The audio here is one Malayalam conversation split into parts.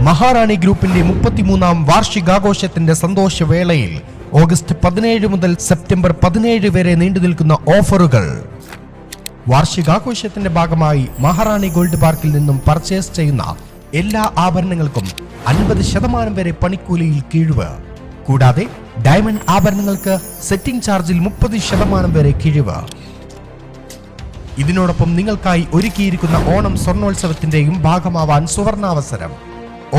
മഹാറാണി ഗ്രൂപ്പിന്റെ 33-ാം വാർഷികാഘോഷത്തിന്റെ സന്തോഷവേളയിൽ ഓഗസ്റ്റ് 17 മുതൽ സെപ്റ്റംബർ 17 വരെ നീണ്ടുനിൽക്കുന്ന ഓഫറുകൾ. വാർഷികാഘോഷത്തിന്റെ ഭാഗമായി മഹാറാണി ഗോൾഡ് പാർക്കിൽ നിന്നും പർച്ചേസ് ചെയ്യുന്ന എല്ലാ ആഭരണങ്ങൾക്കും 50% വരെ പണിക്കൂലിയിൽ കിഴിവ്. കൂടാതെ ഡയമണ്ട് ആഭരണങ്ങൾക്ക് സെറ്റിംഗ് ചാർജിൽ 30% വരെ കിഴിവ്. ഇതിനോടൊപ്പം നിങ്ങൾക്കായി ഒരുക്കിയിരിക്കുന്ന ഓണം സ്വർണോത്സവത്തിന്റെയും ഭാഗമാവാൻ സുവർണാവസരം.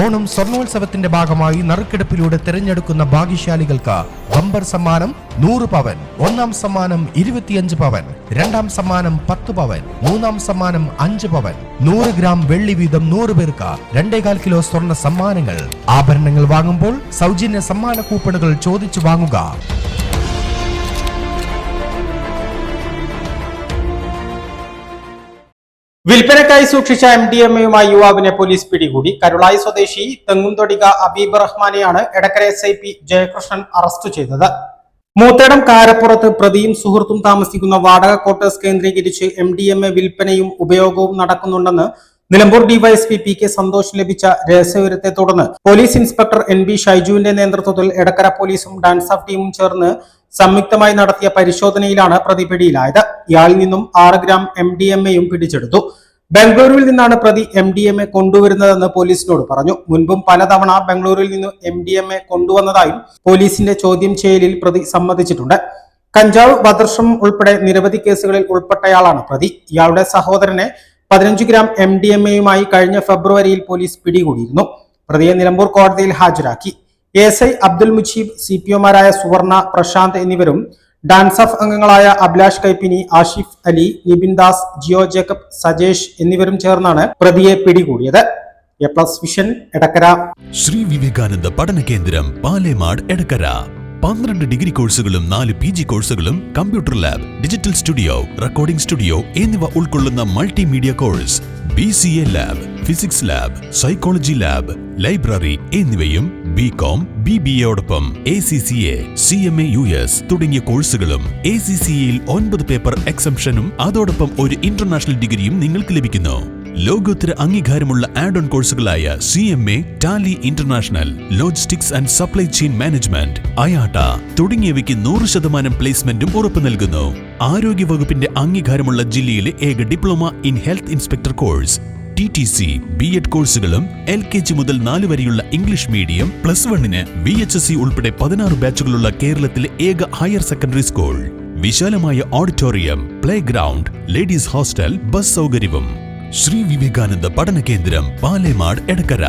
ഓണം സ്വർണോത്സവത്തിന്റെ ഭാഗമായി നറുക്കെടുപ്പിലൂടെ തിരഞ്ഞെടുക്കുന്ന ഭാഗ്യശാലികൾക്ക് ബമ്പർ സമ്മാനം 100 പവൻ, ഒന്നാം സമ്മാനം 25 പവൻ, രണ്ടാം സമ്മാനം 10 പവൻ, മൂന്നാം സമ്മാനം 5 പവൻ, 100 ഗ്രാം വെള്ളി വീതം 100 പേർക്ക് 2.25 കിലോ സ്വർണ്ണ സമ്മാനങ്ങൾ. ആഭരണങ്ങൾ വാങ്ങുമ്പോൾ സൗജന്യ സമ്മാന കൂപ്പണുകൾ ചോദിച്ചു വാങ്ങുക. വിൽപ്പനക്കായി സൂക്ഷിച്ച MDMA-യുമായി യുവാവിനെ പോലീസ് പിടികൂടി. കരുളായി സ്വദേശി തെങ്ങുംതൊടിക അബീബ് റഹ്മാനെയാണ് എടക്കര SIP ജയകൃഷ്ണൻ അറസ്റ്റ് ചെയ്തത്. മൂത്തേടം കാരപ്പുറത്ത് പ്രതിയും സുഹൃത്തും താമസിക്കുന്ന വാടക ക്വാർട്ടേഴ്സ് കേന്ദ്രീകരിച്ച് MDMA വിൽപ്പനയും ഉപയോഗവും നടക്കുന്നുണ്ടെന്ന് നിലമ്പൂർ DYSP PK സന്തോഷ് ലഭിച്ച രഹസ്യവിവരത്തെ തുടർന്ന് പോലീസ് ഇൻസ്പെക്ടർ NB ഷൈജുവിന്റെ നേതൃത്വത്തിൽ എടക്കര പോലീസും ഡാൻസ് ഓഫ് ടീമും ചേർന്ന് സംയുക്തമായി നടത്തിയ പരിശോധനയിലാണ് പ്രതി പിടിയിലായത്. ഇയാളിൽ നിന്നും 6 ഗ്രാം MDMA-യും പിടിച്ചെടുത്തു. ബംഗളൂരുവിൽ നിന്നാണ് പ്രതി MDMA കൊണ്ടുവരുന്നതെന്ന് പോലീസിനോട് പറഞ്ഞു. മുൻപും പലതവണ ബംഗളൂരുവിൽ നിന്ന് MDMA കൊണ്ടുവന്നതായും പോലീസിന്റെ ചോദ്യം ചെയ്യലിൽ പ്രതി സമ്മതിച്ചിട്ടുണ്ട്. കഞ്ചാവ്, വധശ്രമം ഉൾപ്പെടെ നിരവധി കേസുകളിൽ ഉൾപ്പെട്ടയാളാണ് പ്രതി. ഇയാളുടെ സഹോദരനെ 15 ഗ്രാം MDMA-യുമായി കഴിഞ്ഞ ഫെബ്രുവരിയിൽ പോലീസ് പിടികൂടിയിരുന്നു. പ്രതിയെ നിലമ്പൂർ കോടതിയിൽ ഹാജരാക്കി. ASI അബ്ദുൽ മുജീബ്, CPOമാരായ സുവർണ, പ്രശാന്ത് എന്നിവരും ഡാൻസ് ഓഫ് അംഗങ്ങളായ അഭിലാഷ് കൈപ്പിനി, ആഷിഫ് അലി, നിബിൻ ദാസ്, ജിയോ ജേക്കബ്, സജേഷ് എന്നിവരും ചേർന്നാണ് പ്രതിയെ പിടികൂടിയത്. A+ vision Edakkara. ശ്രീ വിവേകാനന്ദ പഠന കേന്ദ്രം പാലേമാട് എടക്കര. 12 ഡിഗ്രി കോഴ്സുകളും 4 PG കോഴ്സുകളും, computer lab, digital studio, recording studio എന്നിവ ഉൾക്കൊള്ളുന്ന multimedia course, BCA lab, physics lab, psychology lab, library എന്നിവയും BCom, BBA-യോടൊപ്പം ACCA, CMA US തുടങ്ങിയ കോഴ്സുകളും. ACCA-യിൽ 9 പേപ്പർ എക്സംഷനും അതോടൊപ്പം ഒരു ഇന്റർനാഷണൽ ഡിഗ്രിയും നിങ്ങൾക്ക് ലഭിക്കുന്നു. ലോകോത്തര അംഗീകാരമുള്ള ആഡ് ഓൺ കോഴ്സുകളായ CMA, Tally international, logistics and supply chain management, IATA തുടങ്ങിയവയ്ക്ക് 100% പ്ലേസ്മെന്റും ഉറപ്പു നൽകുന്നു. ആരോഗ്യ വകുപ്പിന്റെ അംഗീകാരമുള്ള ജില്ലയിലെ ഏക diploma in health inspector course, TTC, B.Ed കോഴ്സുകളും, LKG മുതൽ 4 വരെയുള്ള ഇംഗ്ലീഷ് മീഡിയം, +1-ന് VHSC ഉൾപ്പെടെ 16 ബാച്ചുകളുള്ള കേരളത്തിലെ ഏക ഹയർ സെക്കൻഡറി സ്കൂൾ, വിശാലമായ auditorium, play ground, ladies hostel, bus സൗകര്യവും. ശ്രീ വിവേകാനന്ദ പഠന കേന്ദ്രം പാലേമാട് എടക്കര.